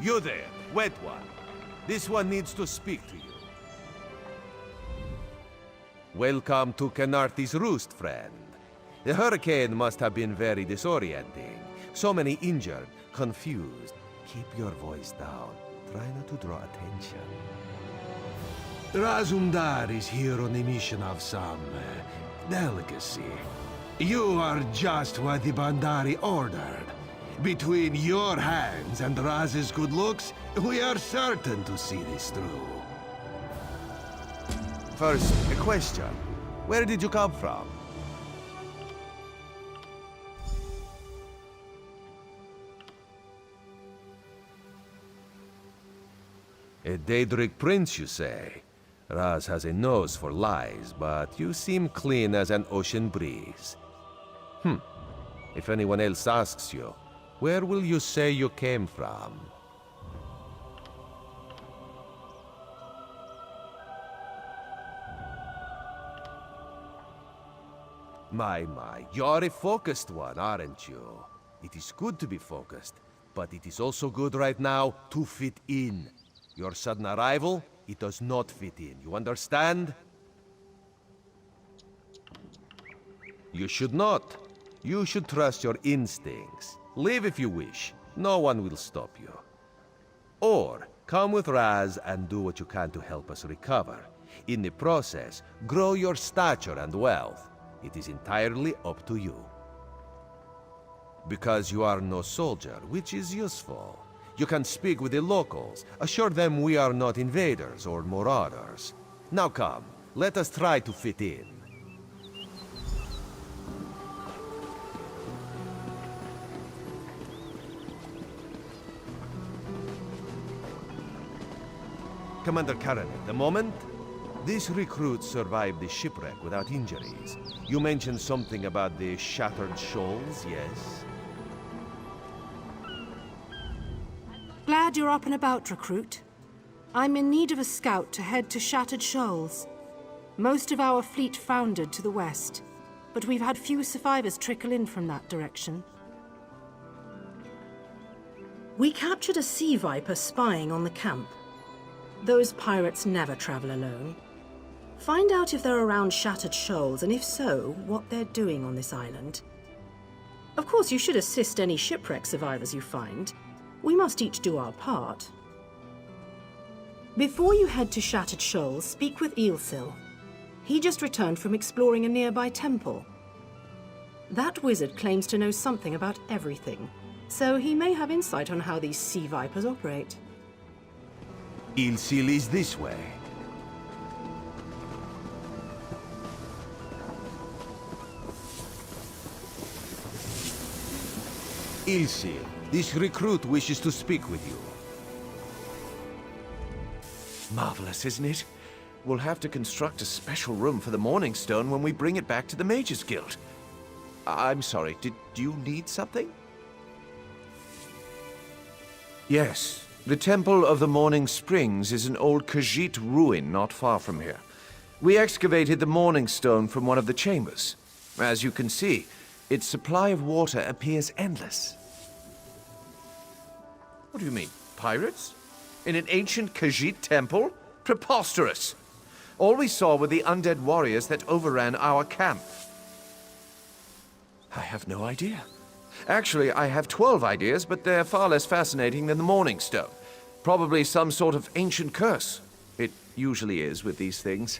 You there, wet one. This one needs to speak to you. Welcome to Canarthy's Roost, friend. The hurricane must have been very disorienting. So many injured, confused. Keep your voice down. Try not to draw attention. Razumdar is here on a mission of some delicacy. You are just what the Bandari ordered. Between your hands and Raz's good looks, we are certain to see this through. First, a question. Where did you come from? A Daedric prince, you say? Raz has a nose for lies, but you seem clean as an ocean breeze. If anyone else asks you, where will you say you came from? My, you're a focused one, aren't you? It is good to be focused, but it is also good right now to fit in. Your sudden arrival, it does not fit in, you understand? You should not. You should trust your instincts. Leave if you wish. No one will stop you. Or, come with Raz and do what you can to help us recover. In the process, grow your stature and wealth. It is entirely up to you. Because you are no soldier, which is useful. You can speak with the locals, assure them we are not invaders or marauders. Now come, let us try to fit in. Commander Karen, at the moment, this recruit survived the shipwreck without injuries. You mentioned something about the shattered shoals, yes? Glad you're up and about, recruit. I'm in need of a scout to head to Shattered Shoals. Most of our fleet foundered to the west, but we've had few survivors trickle in from that direction. We captured a sea viper spying on the camp. Those pirates never travel alone. Find out if they're around Shattered Shoals, and if so, what they're doing on this island. Of course, you should assist any shipwreck survivors you find. We must each do our part. Before you head to Shattered Shoals, speak with Eelsil. He just returned from exploring a nearby temple. That wizard claims to know something about everything, so he may have insight on how these sea vipers operate. Eelsil is this way. Eelsil, this recruit wishes to speak with you. Marvelous, isn't it? We'll have to construct a special room for the Morning Stone when we bring it back to the Mages Guild. I'm sorry, did you need something? Yes, the Temple of the Morning Springs is an old Khajiit ruin not far from here. We excavated the Morning Stone from one of the chambers. As you can see, its supply of water appears endless. What do you mean, pirates? In an ancient Khajiit temple? Preposterous! All we saw were the undead warriors that overran our camp. I have no idea. Actually, I have 12 ideas, but they're far less fascinating than the Morning Stone. Probably some sort of ancient curse. It usually is with these things.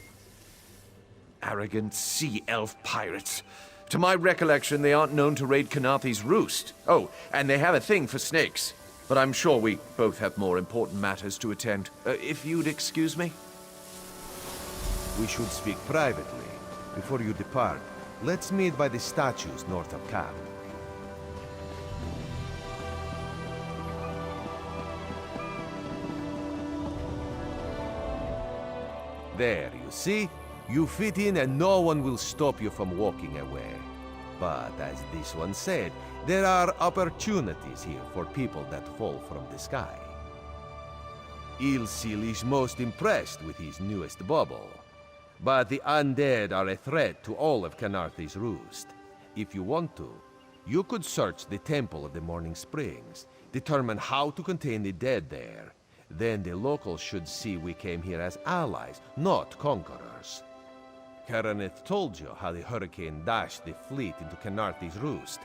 Arrogant sea elf pirates. To my recollection, they aren't known to raid Canarthy's Roost. Oh, and they have a thing for snakes. But I'm sure we both have more important matters to attend. If you'd excuse me? We should speak privately. Before you depart, let's meet by the statues north of camp. There, you see? You fit in and no one will stop you from walking away. But as this one said, there are opportunities here for people that fall from the sky. Eelsil is most impressed with his newest bauble. But the undead are a threat to all of Canarthy's Roost. If you want to, you could search the Temple of the Morning Springs. Determine how to contain the dead there. Then the locals should see we came here as allies, not conquerors. Karaneth told you how the hurricane dashed the fleet into Kenarthi's roost.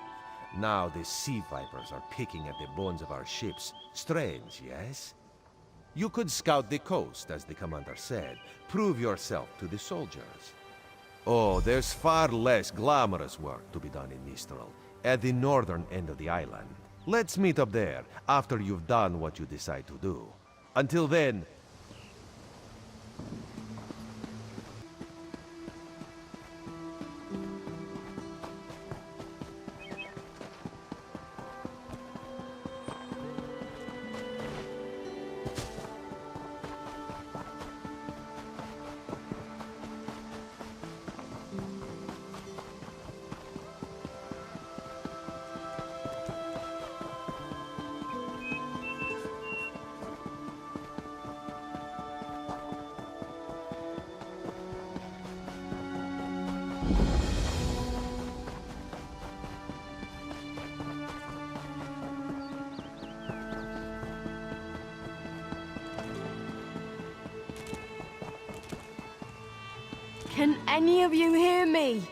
Now the sea vipers are picking at the bones of our ships. Strange, yes? You could scout the coast, as the commander said. Prove yourself to the soldiers. Oh, there's far less glamorous work to be done in Mistral, at the northern end of the island. Let's meet up there, after you've done what you decide to do. Until then... Can any of you hear me?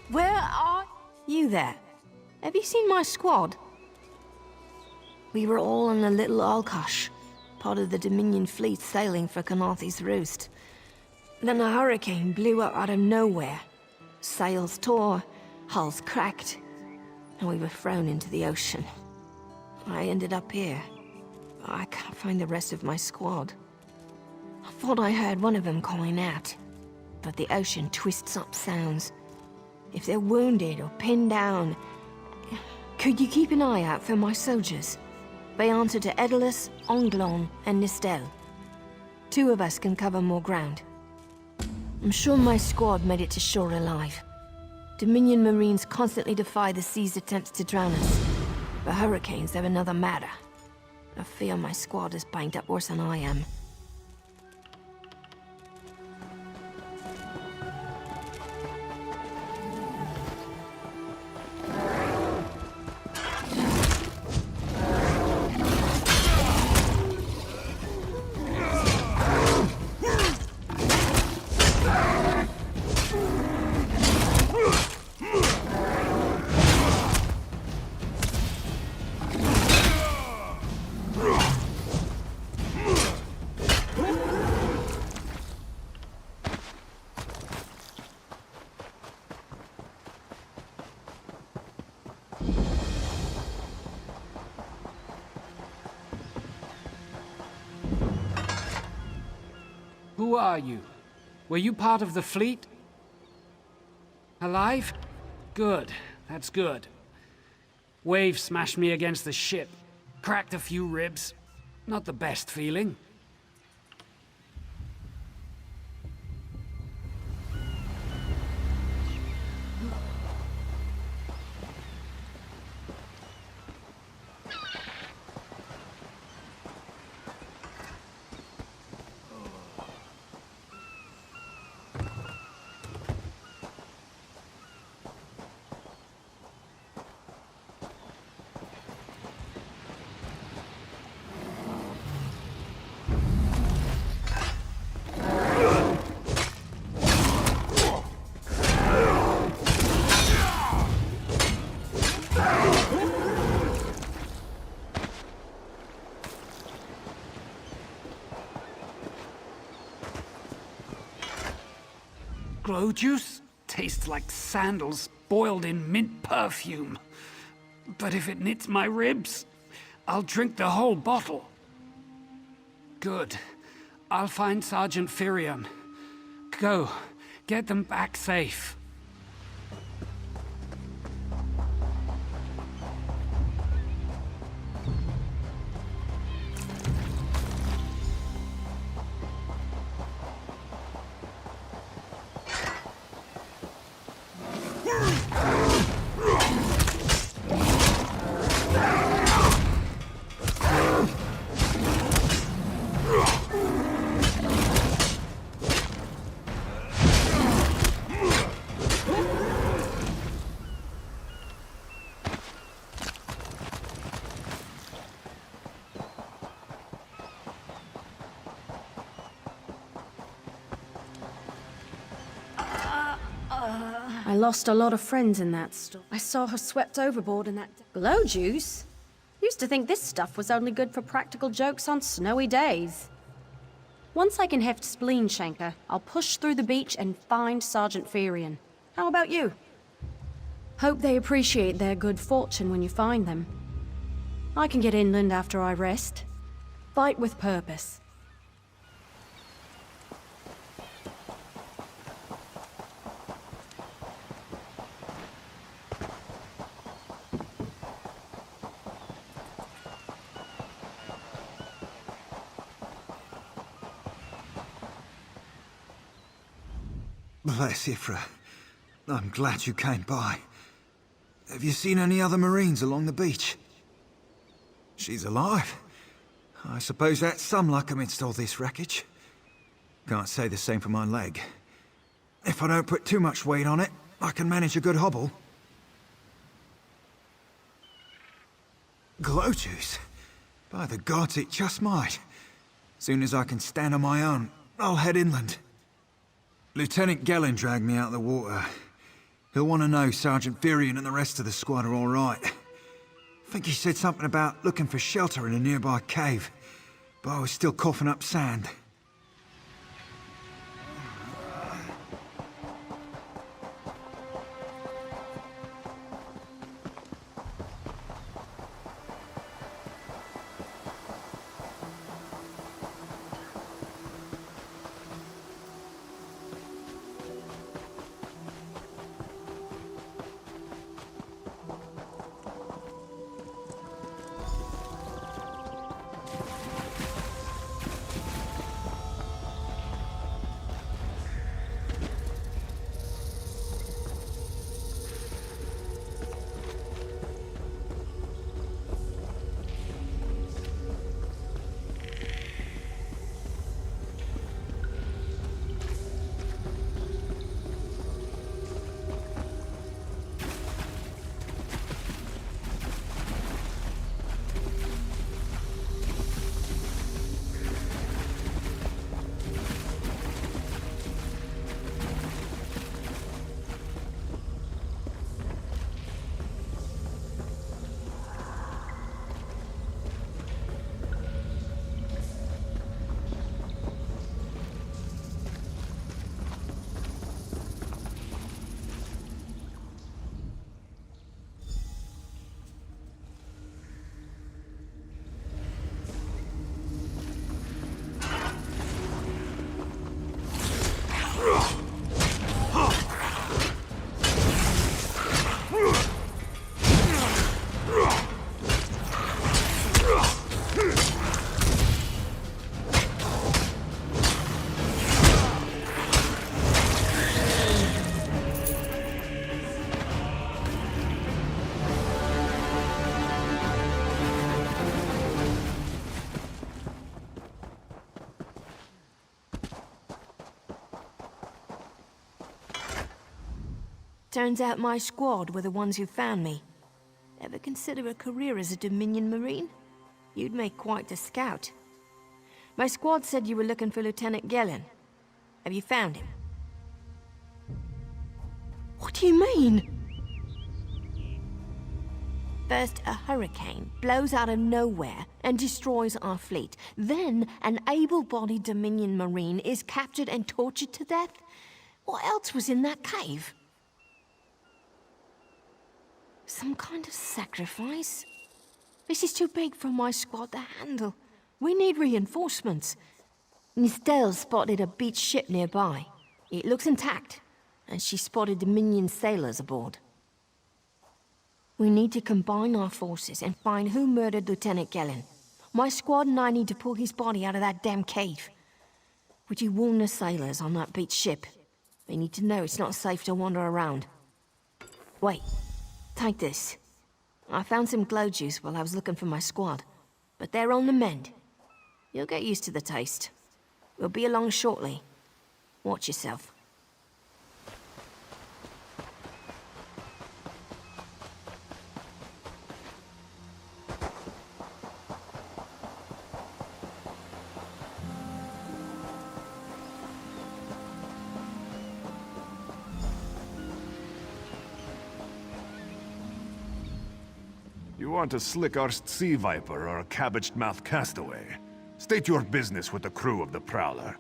Where are you there? Have you seen my squad? We were all on a little Alkosh, part of the Dominion fleet sailing for Kenarthi's roost. Then a hurricane blew up out of nowhere. Sails tore, hulls cracked, and we were thrown into the ocean. I ended up here. I can't find the rest of my squad. I thought I heard one of them calling out. But the ocean twists up sounds. If they're wounded or pinned down, could you keep an eye out for my soldiers? They answer to Edalus, Onglon, and Nistel. 2 of us can cover more ground. I'm sure my squad made it to shore alive. Dominion Marines constantly defy the sea's attempts to drown us. But hurricanes are another matter. I fear my squad is banged up worse than I am. Who are you? Were you part of the fleet? Alive? Good. That's good. Wave smashed me against the ship. Cracked a few ribs. Not the best feeling. Glow juice? Tastes like sandals boiled in mint perfume. But if it knits my ribs, I'll drink the whole bottle. Good. I'll find Sergeant Firion. Go. Get them back safe. I lost a lot of friends in that storm. I saw her swept overboard in that... Glow juice? Used to think this stuff was only good for practical jokes on snowy days. Once I can heft Spleen Shanker, I'll push through the beach and find Sergeant Furion. How about you? Hope they appreciate their good fortune when you find them. I can get inland after I rest. Fight with purpose. Bless Ifra. I'm glad you came by. Have you seen any other Marines along the beach? She's alive. I suppose that's some luck amidst all this wreckage. Can't say the same for my leg. If I don't put too much weight on it, I can manage a good hobble. Glow juice? By the gods, it just might. Soon as I can stand on my own, I'll head inland. Lieutenant Gellin dragged me out of the water. He'll want to know Sergeant Furion and the rest of the squad are all right. I think he said something about looking for shelter in a nearby cave, but I was still coughing up sand. Turns out my squad were the ones who found me. Ever consider a career as a Dominion Marine? You'd make quite a scout. My squad said you were looking for Lieutenant Gellin. Have you found him? What do you mean? First, a hurricane blows out of nowhere and destroys our fleet. Then, an able-bodied Dominion Marine is captured and tortured to death? What else was in that cave? Some kind of sacrifice? This is too big for my squad to handle. We need reinforcements. Nistel spotted a beached ship nearby. It looks intact, and she spotted Dominion sailors aboard. We need to combine our forces and find who murdered Lieutenant Gellin. My squad and I need to pull his body out of that damn cave. Would you warn the sailors on that beached ship? They need to know it's not safe to wander around. Wait. Take this. I found some glow juice while I was looking for my squad, but they're on the mend. You'll get used to the taste. We'll be along shortly. Watch yourself. You aren't a slick-arsed sea viper or a cabbage-mouthed castaway. State your business with the crew of the Prowler.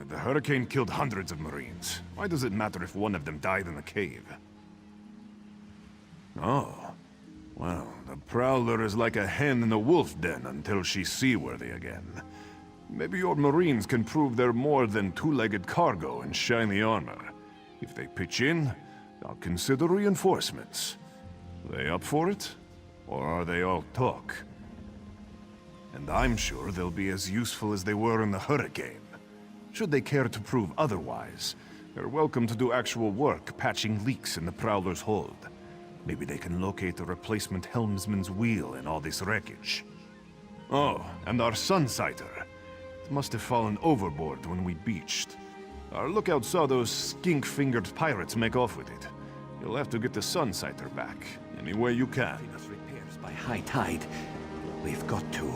The hurricane killed hundreds of Marines. Why does it matter if one of them died in the cave? Oh. Well, the Prowler is like a hen in a wolf den until she's seaworthy again. Maybe your Marines can prove they're more than two-legged cargo in shiny armor. If they pitch in, I'll consider reinforcements. They up for it? Or are they all talk? And I'm sure they'll be as useful as they were in the hurricane. Should they care to prove otherwise, they're welcome to do actual work patching leaks in the Prowler's hold. Maybe they can locate a replacement helmsman's wheel in all this wreckage. Oh, and our Sunsighter. It must have fallen overboard when we beached. Our lookout saw those skink-fingered pirates make off with it. You'll have to get the Sunsighter back, any way you can. Repairs by high tide. We've got to.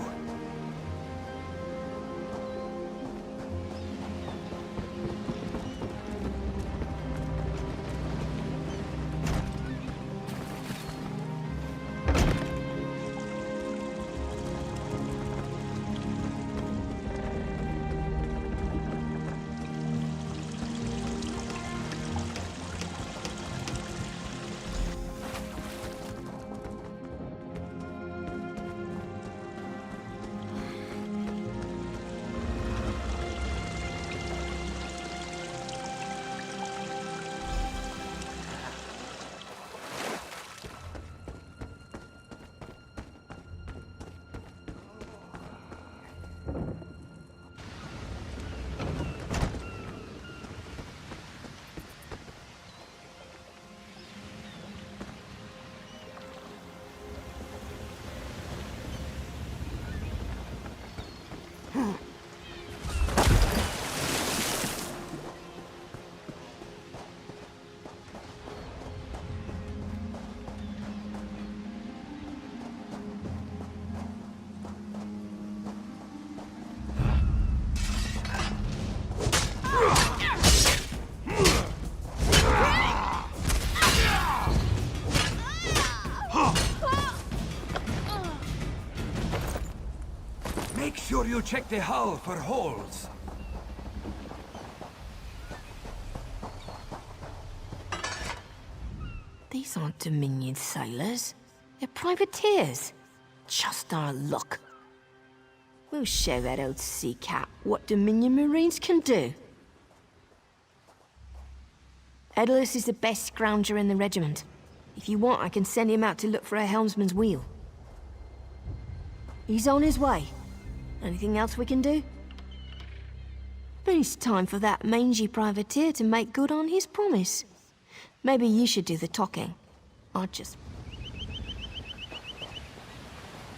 Make sure you check the hull for holes. These aren't Dominion sailors. They're privateers. Just our luck. We'll show that old sea cat what Dominion Marines can do. Edalus is the best scrounger in the regiment. If you want, I can send him out to look for a helmsman's wheel. He's on his way. Anything else we can do? But it's time for that mangy privateer to make good on his promise. Maybe you should do the talking. I'll just...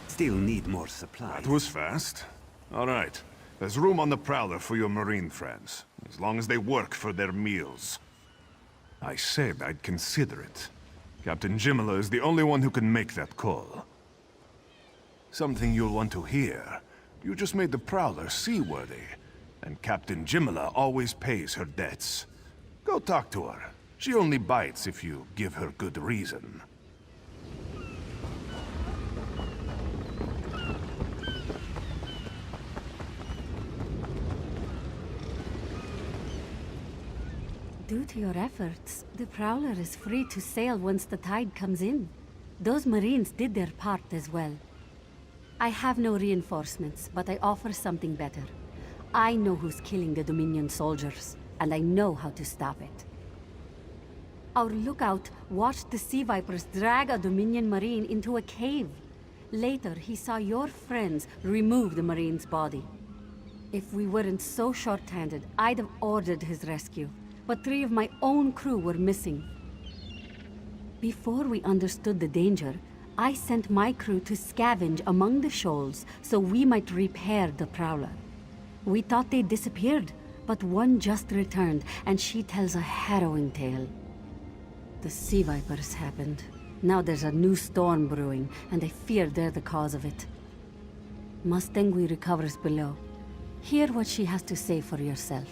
Still need more supplies. That was fast. All right. There's room on the Prowler for your Marine friends, as long as they work for their meals. I said I'd consider it. Captain Jimala is the only one who can make that call. Something you'll want to hear. You just made the Prowler seaworthy, and Captain Jimala always pays her debts. Go talk to her. She only bites if you give her good reason. Due to your efforts, the Prowler is free to sail once the tide comes in. Those Marines did their part as well. I have no reinforcements, but I offer something better. I know who's killing the Dominion soldiers, and I know how to stop it. Our lookout watched the Sea Vipers drag a Dominion Marine into a cave. Later, he saw your friends remove the Marine's body. If we weren't so short-handed, I'd have ordered his rescue. But 3 of my own crew were missing. Before we understood the danger, I sent my crew to scavenge among the shoals so we might repair the Prowler. We thought they disappeared, but one just returned, and she tells a harrowing tale. The Sea Vipers happened. Now there's a new storm brewing, and I fear they're the cause of it. Mustangui recovers below. Hear what she has to say for yourself.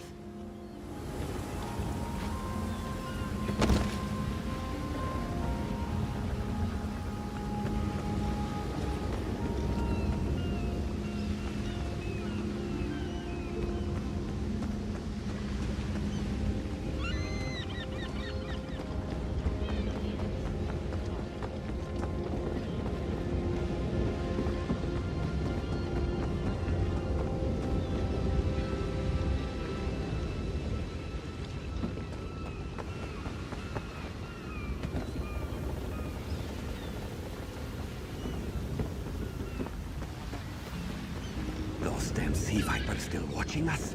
them sea vipers still watching us?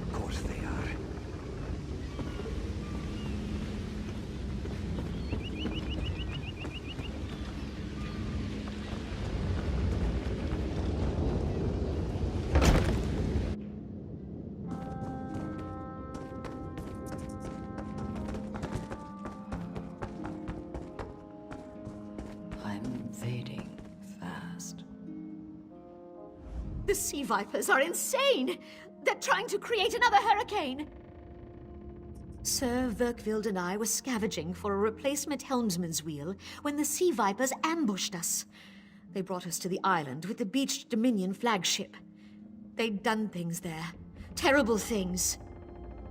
Of course they are. I'm fading fast. The sea vipers are insane! They're trying to create another hurricane! Sir Verkvild and I were scavenging for a replacement helmsman's wheel when the sea vipers ambushed us. They brought us to the island with the beached Dominion flagship. They'd done things there. Terrible things.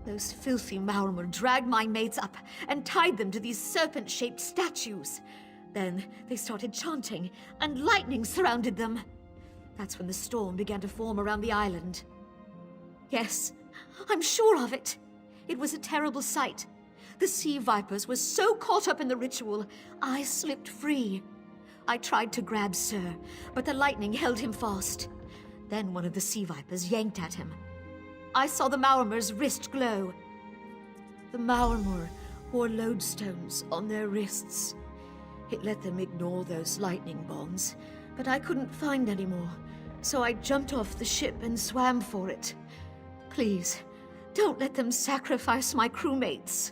Those filthy Maormer dragged my mates up and tied them to these serpent-shaped statues. Then they started chanting, and lightning surrounded them. That's when the storm began to form around the island. Yes, I'm sure of it. It was a terrible sight. The sea vipers were so caught up in the ritual, I slipped free. I tried to grab Sir, but the lightning held him fast. Then one of the sea vipers yanked at him. I saw the Maormer's wrist glow. The Maormer wore lodestones on their wrists. It let them ignore those lightning bonds, but I couldn't find any more, so I jumped off the ship and swam for it. Please, don't let them sacrifice my crewmates.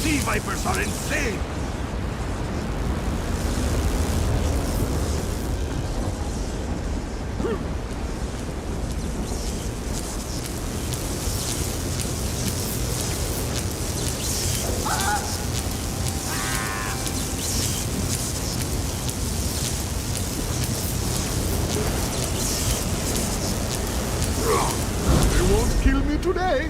Sea vipers are insane! They won't kill me today!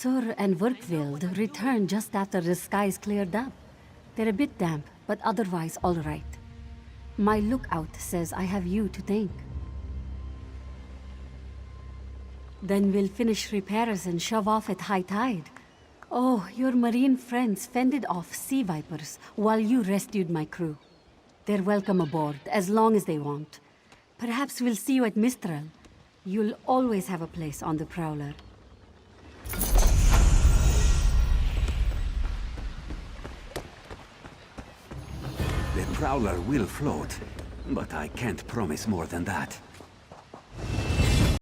Sur and Verkvild returned just after the skies cleared up. They're a bit damp, but otherwise all right. My lookout says I have you to thank. Then we'll finish repairs and shove off at high tide. Oh, your marine friends fended off sea vipers while you rescued my crew. They're welcome aboard, as long as they want. Perhaps we'll see you at Mistral. You'll always have a place on the Prowler. The Prowler will float, but I can't promise more than that.